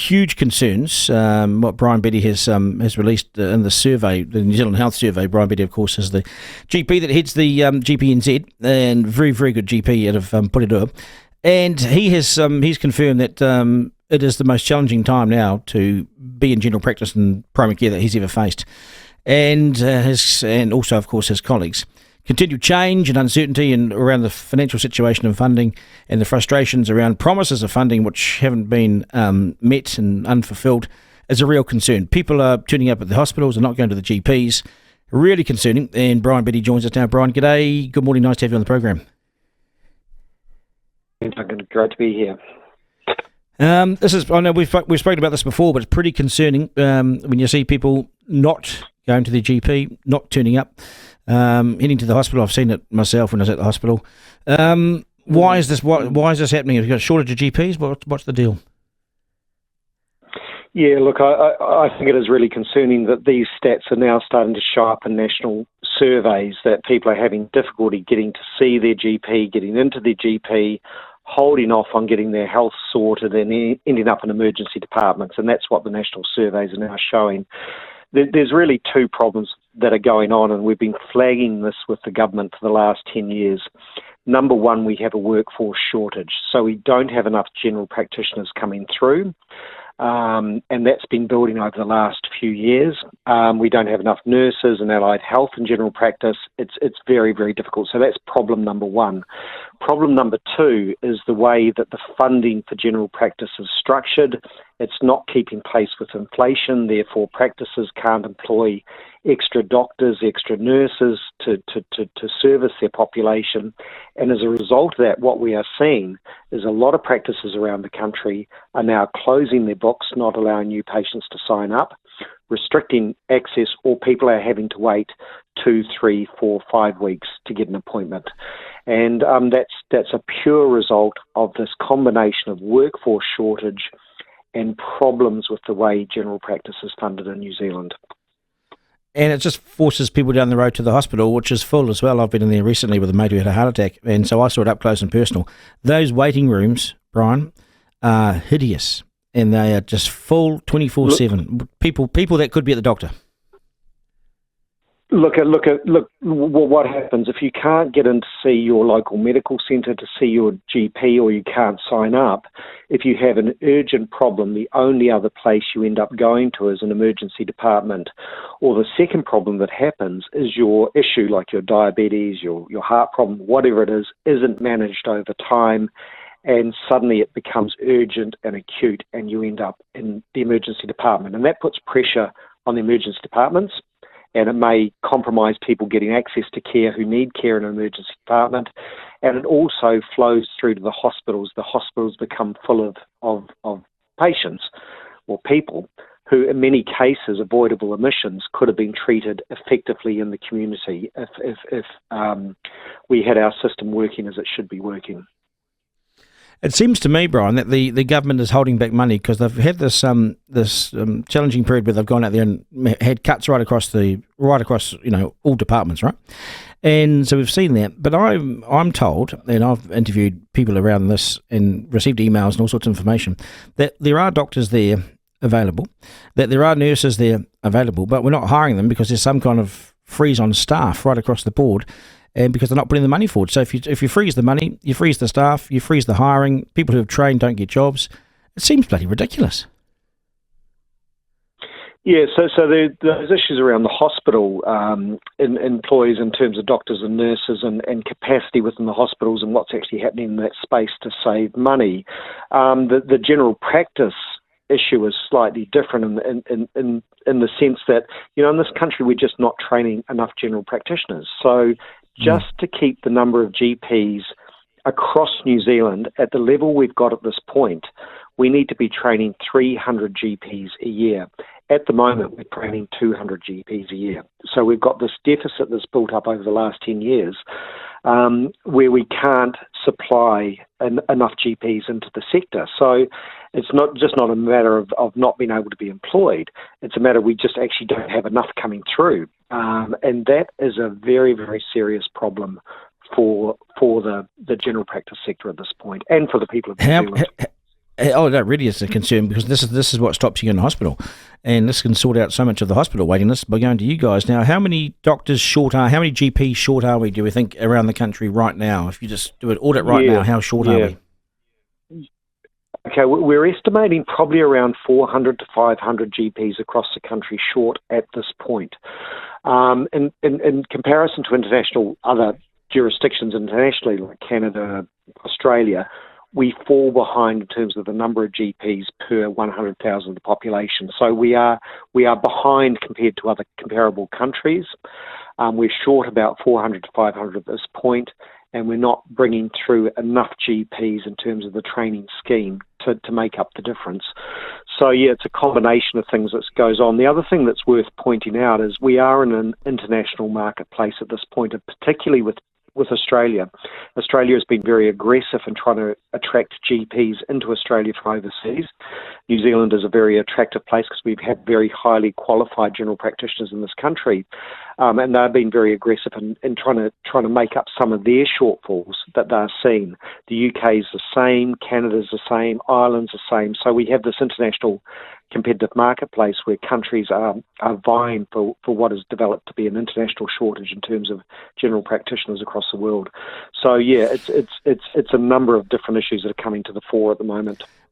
huge concerns. What Bryan Betty has released in the survey, the New Zealand Health Survey. Bryan Betty, of course, is the GP that heads the GPNZ, and very, very good GP out of Porirua. And he's confirmed that it is the most challenging time now to be in general practice and primary care that he's ever faced, and also, of course, his colleagues. Continued change and uncertainty and around the financial situation and funding, and the frustrations around promises of funding which haven't been met and unfulfilled is a real concern. People are turning up at the hospitals and not going to the GPs. Really concerning. And Bryan Betty joins us now. Bryan, g'day. Good morning. Nice to have you on the program. Great to be here. I know we've spoken about this before, but it's pretty concerning when you see people not going to their GP, not turning up, heading to the hospital. I've seen it myself when I was at the hospital. Why is this happening? Have you got a shortage of GPs? What's the deal? Yeah, look, I think it is really concerning that these stats are now starting to show up in national surveys, that people are having difficulty getting to see their GP, getting into their GP, holding off on getting their health sorted and ending up in emergency departments, and that's what the national surveys are now showing. There's really two problems that are going on, and we've been flagging this with the government for the last 10 years. Number one, we have a workforce shortage, so we don't have enough general practitioners coming through. And that's been building over the last few years. We don't have enough nurses and allied health and general practice. It's very, very difficult. So that's problem number one. Problem number two is the way that the funding for general practice is structured. It's not keeping pace with inflation, therefore practices can't employ extra doctors, extra nurses to service their population. And as a result of that, what we are seeing is a lot of practices around the country are now closing their books, not allowing new patients to sign up, restricting access, or people are having to wait 2, 3, 4, 5 weeks to get an appointment. And that's a pure result of this combination of workforce shortage and problems with the way general practice is funded in New Zealand. And it just forces people down the road to the hospital, which is full as well. I've been in there recently with a mate who had a heart attack, and so I saw it up close and personal. Those waiting rooms, Bryan, are hideous, and they are just full 24/7. People that could be at the doctor. Look, what happens if you can't get in to see your local medical centre, to see your GP, or you can't sign up. If you have an urgent problem, the only other place you end up going to is an emergency department. Or the second problem that happens is your issue, like your diabetes, your heart problem, whatever it is, isn't managed over time, and suddenly it becomes urgent and acute, and you end up in the emergency department. And that puts pressure on the emergency departments, and it may compromise people getting access to care who need care in an emergency department. And it also flows through to the hospitals. The hospitals become full of patients or people who, in many cases, avoidable admissions could have been treated effectively in the community if we had our system working as it should be working. It seems to me, Bryan, that the government is holding back money because they've had this challenging period where they've gone out there and had cuts right across all departments, right? And so we've seen that. But I'm told, and I've interviewed people around this and received emails and all sorts of information, that there are doctors there available, that there are nurses there available, but we're not hiring them because there's some kind of freeze on staff right across the board. And because they're not putting the money forward. So if you freeze the money, you freeze the staff, you freeze the hiring, people who have trained don't get jobs. It seems bloody ridiculous. Yeah, so those issues around the hospital employees in terms of doctors and nurses and capacity within the hospitals and what's actually happening in that space to save money. The general practice issue is slightly different in the sense that, in this country we're just not training enough general practitioners. So just to keep the number of GPs across New Zealand at the level we've got at this point, we need to be training 300 GPs a year. At the moment, we're training 200 GPs a year. So we've got this deficit that's built up over the last 10 years where we can't supply enough GPs into the sector. So it's not a matter of not being able to be employed. It's a matter we just actually don't have enough coming through. And that is a very, very serious problem for the general practice sector at this point and for the people of New Zealand. Oh, that really is a concern, because this is what stops you in the hospital, and this can sort out so much of the hospital waiting list by going to you guys. Now, how many how many GPs short are we, do we think, around the country right now? If you just do an audit right now, how short are we? Okay, we're estimating probably around 400 to 500 GPs across the country short at this point. In comparison to international other jurisdictions internationally, like Canada, Australia, we fall behind in terms of the number of GPs per 100,000 of the population. So we are behind compared to other comparable countries. We're short about 400 to 500 at this point, and we're not bringing through enough GPs in terms of the training scheme to make up the difference. So, it's a combination of things that goes on. The other thing that's worth pointing out is we are in an international marketplace at this point, and particularly with Australia. Australia has been very aggressive in trying to attract GPs into Australia from overseas. New Zealand is a very attractive place because we've had very highly qualified general practitioners in this country, and they've been very aggressive in trying to make up some of their shortfalls that they're seeing. The UK is the same, Canada's the same, Ireland's the same. So we have this international competitive marketplace where countries are vying for what has developed to be an international shortage in terms of general practitioners across the world. So it's a number of different issues that are coming to the fore at the moment.